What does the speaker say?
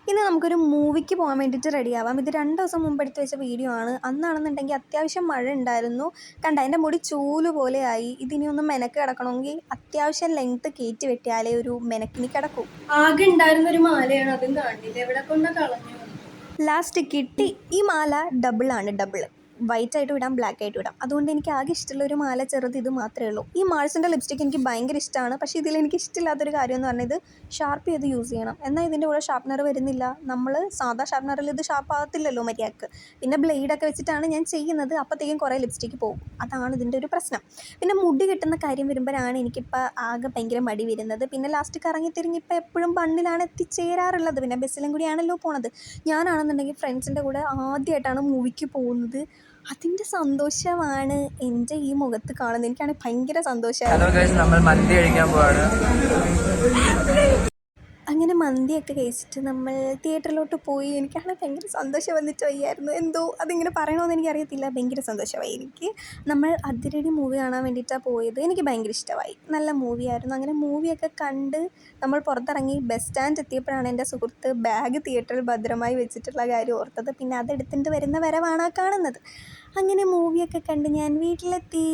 ഇന്ന് നമുക്കൊരു മൂവിക്ക് പോകാൻ വേണ്ടിയിട്ട് റെഡിയാവാം. ഇത് 2 ദിവസം മുമ്പ് എടുത്ത് വെച്ച വീഡിയോ ആണ്. അന്നാണെന്നുണ്ടെങ്കിൽ അത്യാവശ്യം മഴ ഉണ്ടായിരുന്നു. കണ്ടോ എൻ്റെ മുടി ചൂല് പോലെയായി. ഇതിനി ഒന്ന് മെനക്ക് കിടക്കണമെങ്കിൽ അത്യാവശ്യം ലെങ്ത്ത് കയറ്റി വെട്ടിയാലേ ഒരു മെനക്കിനി കിടക്കൂ. ആകെ ഉണ്ടായിരുന്നൊരു മാലയാണ്, അതും കാണില്ല, എവിടെ കൊണ്ട് കളഞ്ഞു. ലാസ്റ്റ് കിട്ടി. ഈ മാല ഡബിളാണ്, ഡബിൾ. വൈറ്റ് ആയിട്ട് വിടാം, ബ്ലാക്ക് ആയിട്ട് വിടാം. അതുകൊണ്ട് എനിക്ക് ആകെ ഇഷ്ടമുള്ളൊരു മാല ചെറുത് ഇത് മാത്രമേ ഉള്ളൂ. ഈ മാൾസിൻ്റെ ലിപ്സ്റ്റിക് എനിക്ക് ഭയങ്കര ഇഷ്ടമാണ്. പക്ഷേ ഇതിലെനിക്ക് ഇഷ്ടമില്ലാത്തൊരു കാര്യം എന്ന് പറഞ്ഞത് ഷാർപ്പ് ചെയ്ത് യൂസ് ചെയ്യണം. എന്നാൽ ഇതിൻ്റെ കൂടെ ഷാർപ്പ്നർ വരുന്നില്ല. നമ്മൾ സാധാ ഷാർപ്പ്നറിൽ ഇത് ഷാർപ്പ് ആകത്തില്ലല്ലോ മര്യാദക്ക്. പിന്നെ ബ്ലേഡൊക്കെ വെച്ചിട്ടാണ് ഞാൻ ചെയ്യുന്നത്. അപ്പോഴത്തേക്കും കുറേ ലിപ്സ്റ്റിക്ക് പോകും. അതാണ് ഇതിൻ്റെ ഒരു പ്രശ്നം. പിന്നെ മുടി കിട്ടുന്ന കാര്യം വരുമ്പോഴാണ് എനിക്കിപ്പോൾ ആകെ ഭയങ്കര മടി വരുന്നത്. പിന്നെ ലാസ്റ്റ് കറങ്ങി തിരിഞ്ഞ് ഇപ്പോൾ എപ്പോഴും ബണ്ണിലാണ് എത്തിച്ചേരാറുള്ളത്. പിന്നെ ബസ്സിലും കൂടിയാണല്ലോ പോണത്. ഞാനാണെന്നുണ്ടെങ്കിൽ ഫ്രണ്ട്സിൻ്റെ കൂടെ ആദ്യമായിട്ടാണ് മൂവിക്ക് പോകുന്നത്. അതിൻ്റെ സന്തോഷമാണ് എൻ്റെ ഈ മുഖത്ത് കാണുന്നത്. എനിക്കാണെങ്കിൽ ഭയങ്കര സന്തോഷമായി. ഹലോ ഗൈസ്, നമ്മൾ മന്തി കഴിക്കാൻ പോവാണ്. അങ്ങനെ മന്തിയൊക്കെ കഴിച്ചിട്ട് നമ്മൾ തിയേറ്ററിലോട്ട് പോയി. എനിക്കാണെങ്കിൽ ഭയങ്കര സന്തോഷം വന്നിട്ട് വയ്യായിരുന്നു. എന്തോ അതിങ്ങനെ പറയണമെന്ന് എനിക്കറിയത്തില്ല, ഭയങ്കര സന്തോഷമായി എനിക്ക്. നമ്മൾ അതിരടി മൂവി കാണാൻ വേണ്ടിയിട്ടാണ് പോയത്. എനിക്ക് ഭയങ്കര ഇഷ്ടമായി, നല്ല മൂവിയായിരുന്നു. അങ്ങനെ മൂവിയൊക്കെ കണ്ട് നമ്മൾ പുറത്തിറങ്ങി ബസ് സ്റ്റാൻഡ് എത്തിയപ്പോഴാണ് എൻ്റെ സുഹൃത്ത് ബാഗ് തിയേറ്ററിൽ ഭദ്രമായി വെച്ചിട്ടുള്ള കാര്യം ഓർത്തത്. പിന്നെ അതെടുത്തിട്ട് വരുന്ന വരവാണ് കാണുന്നത്. അങ്ങനെ മൂവിയൊക്കെ കണ്ട് ഞാൻ വീട്ടിലെത്തി.